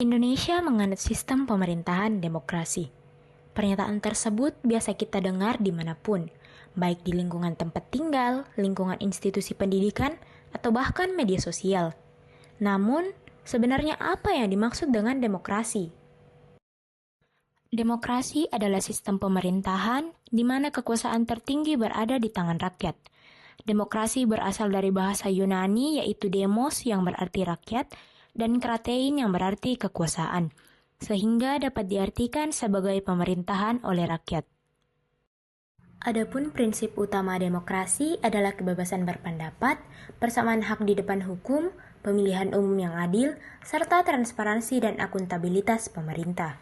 Indonesia menganut sistem pemerintahan demokrasi. Pernyataan tersebut biasa kita dengar dimanapun, baik di lingkungan tempat tinggal, lingkungan institusi pendidikan, atau bahkan media sosial. Namun, sebenarnya apa yang dimaksud dengan demokrasi? Demokrasi adalah sistem pemerintahan di mana kekuasaan tertinggi berada di tangan rakyat. Demokrasi berasal dari bahasa Yunani yaitu demos yang berarti rakyat dan kratein yang berarti kekuasaan, sehingga dapat diartikan sebagai pemerintahan oleh rakyat. Adapun prinsip utama demokrasi adalah kebebasan berpendapat, persamaan hak di depan hukum, pemilihan umum yang adil, serta transparansi dan akuntabilitas pemerintah.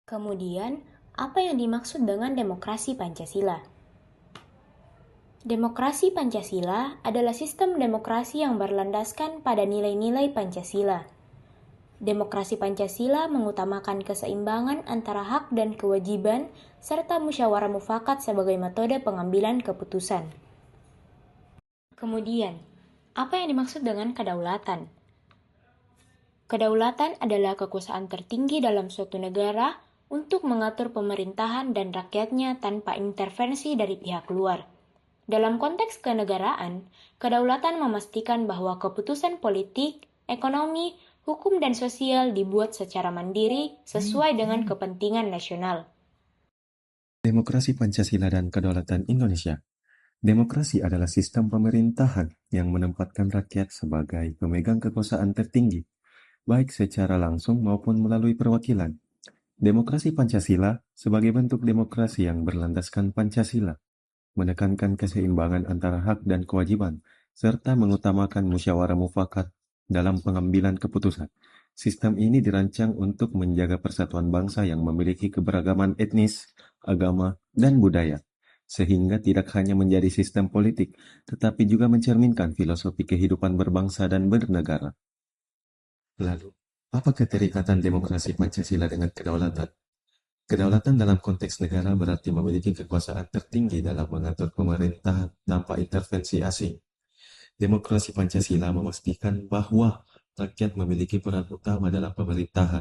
Kemudian, apa yang dimaksud dengan demokrasi Pancasila? Demokrasi Pancasila adalah sistem demokrasi yang berlandaskan pada nilai-nilai Pancasila. Demokrasi Pancasila mengutamakan keseimbangan antara hak dan kewajiban serta musyawarah mufakat sebagai metode pengambilan keputusan. Kemudian, apa yang dimaksud dengan kedaulatan? Kedaulatan adalah kekuasaan tertinggi dalam suatu negara untuk mengatur pemerintahan dan rakyatnya tanpa intervensi dari pihak luar. Dalam konteks kenegaraan, kedaulatan memastikan bahwa keputusan politik, ekonomi, hukum, dan sosial dibuat secara mandiri sesuai dengan kepentingan nasional. Demokrasi Pancasila dan Kedaulatan Indonesia. Demokrasi adalah sistem pemerintahan yang menempatkan rakyat sebagai pemegang kekuasaan tertinggi, baik secara langsung maupun melalui perwakilan. Demokrasi Pancasila sebagai bentuk demokrasi yang berlandaskan Pancasila, menekankan keseimbangan antara hak dan kewajiban, serta mengutamakan musyawarah mufakat dalam pengambilan keputusan. Sistem ini dirancang untuk menjaga persatuan bangsa yang memiliki keberagaman etnis, agama, dan budaya, sehingga tidak hanya menjadi sistem politik, tetapi juga mencerminkan filosofi kehidupan berbangsa dan bernegara. Lalu, apa keterikatan demokrasi Pancasila dengan kedaulatan? Kedaulatan dalam konteks negara berarti memiliki kekuasaan tertinggi dalam mengatur pemerintahan tanpa intervensi asing. Demokrasi Pancasila memastikan bahwa rakyat memiliki peran utama dalam pemerintahan,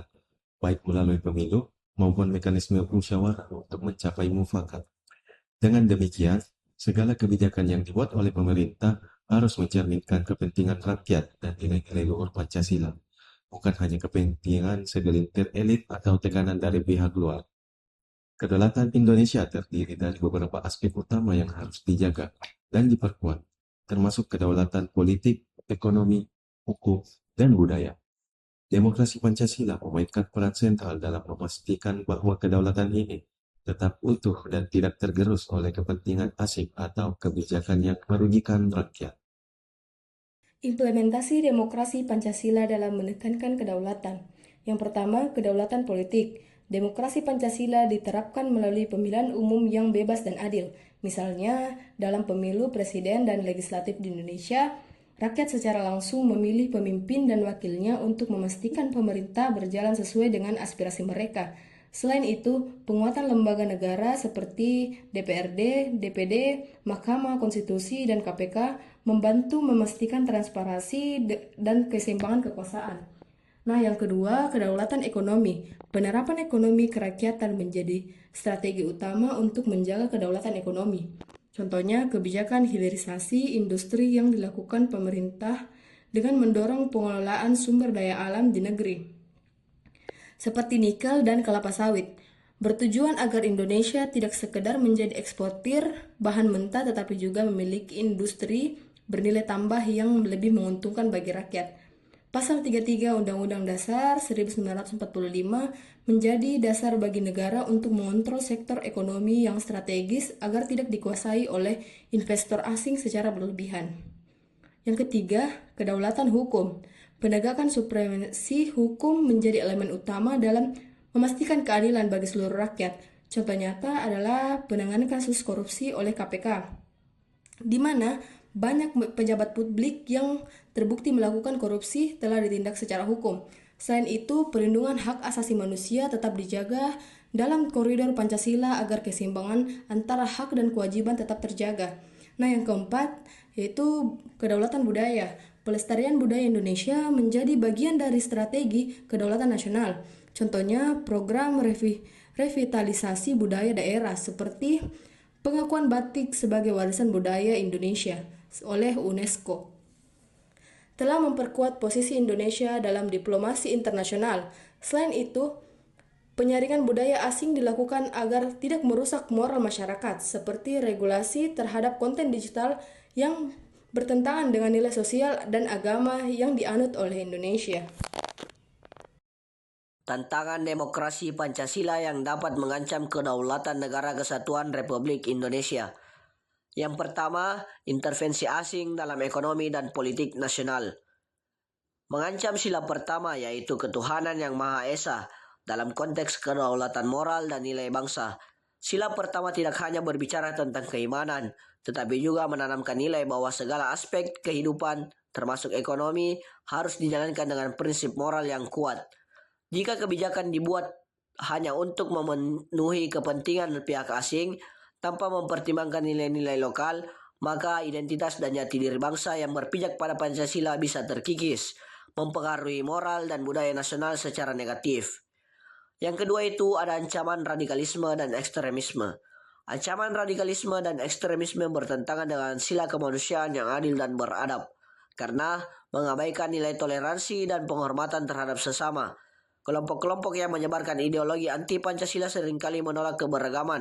baik melalui pemilu maupun mekanisme musyawarah untuk mencapai mufakat. Dengan demikian, segala kebijakan yang dibuat oleh pemerintah harus mencerminkan kepentingan rakyat dan nilai-nilai luhur Pancasila, bukan hanya kepentingan segelintir elit atau tekanan dari pihak luar. Kedaulatan Indonesia terdiri dari beberapa aspek utama yang harus dijaga dan diperkuat, termasuk kedaulatan politik, ekonomi, hukum, dan budaya. Demokrasi Pancasila memainkan peran sentral dalam memastikan bahwa kedaulatan ini tetap utuh dan tidak tergerus oleh kepentingan asing atau kebijakan yang merugikan rakyat. Implementasi demokrasi Pancasila dalam menekankan kedaulatan. Yang pertama, kedaulatan politik. Demokrasi Pancasila diterapkan melalui pemilihan umum yang bebas dan adil. Misalnya, dalam pemilu presiden dan legislatif di Indonesia, rakyat secara langsung memilih pemimpin dan wakilnya untuk memastikan pemerintah berjalan sesuai dengan aspirasi mereka. Selain itu, penguatan lembaga negara seperti DPRD, DPD, Mahkamah Konstitusi, dan KPK membantu memastikan transparansi dan keseimbangan kekuasaan. Nah, yang kedua, kedaulatan ekonomi. Penerapan ekonomi kerakyatan menjadi strategi utama untuk menjaga kedaulatan ekonomi. Contohnya, kebijakan hilirisasi industri yang dilakukan pemerintah dengan mendorong pengelolaan sumber daya alam di negeri, seperti nikel dan kelapa sawit, bertujuan agar Indonesia tidak sekedar menjadi eksportir bahan mentah tetapi juga memiliki industri bernilai tambah yang lebih menguntungkan bagi rakyat. Pasal 33 Undang-Undang Dasar 1945 menjadi dasar bagi negara untuk mengontrol sektor ekonomi yang strategis agar tidak dikuasai oleh investor asing secara berlebihan. Yang ketiga, kedaulatan hukum. Penegakan supremasi hukum menjadi elemen utama dalam memastikan keadilan bagi seluruh rakyat. Contoh nyata adalah penanganan kasus korupsi oleh KPK, di mana banyak pejabat publik yang terbukti melakukan korupsi telah ditindak secara hukum. Selain itu, perlindungan hak asasi manusia tetap dijaga dalam koridor Pancasila agar keseimbangan antara hak dan kewajiban tetap terjaga. Nah, yang keempat yaitu kedaulatan budaya. Pelestarian budaya Indonesia menjadi bagian dari strategi kedaulatan nasional. Contohnya program revitalisasi budaya daerah seperti pengakuan batik sebagai warisan budaya Indonesia oleh UNESCO telah memperkuat posisi Indonesia dalam diplomasi internasional. Selain itu, penyaringan budaya asing dilakukan agar tidak merusak moral masyarakat, seperti regulasi terhadap konten digital yang bertentangan dengan nilai sosial dan agama yang dianut oleh Indonesia. Tantangan demokrasi Pancasila yang dapat mengancam kedaulatan Negara Kesatuan Republik Indonesia. Yang pertama, intervensi asing dalam ekonomi dan politik nasional. Mengancam sila pertama yaitu ketuhanan yang Maha Esa dalam konteks kedaulatan moral dan nilai bangsa. Sila pertama tidak hanya berbicara tentang keimanan, tetapi juga menanamkan nilai bahwa segala aspek kehidupan, termasuk ekonomi, harus dijalankan dengan prinsip moral yang kuat. Jika kebijakan dibuat hanya untuk memenuhi kepentingan pihak asing, tanpa mempertimbangkan nilai-nilai lokal, maka identitas dan jati diri bangsa yang berpijak pada Pancasila bisa terkikis, mempengaruhi moral dan budaya nasional secara negatif. Yang kedua itu ada ancaman radikalisme dan ekstremisme. Ancaman radikalisme dan ekstremisme bertentangan dengan sila kemanusiaan yang adil dan beradab, karena mengabaikan nilai toleransi dan penghormatan terhadap sesama. Kelompok-kelompok yang menyebarkan ideologi anti Pancasila seringkali menolak keberagaman,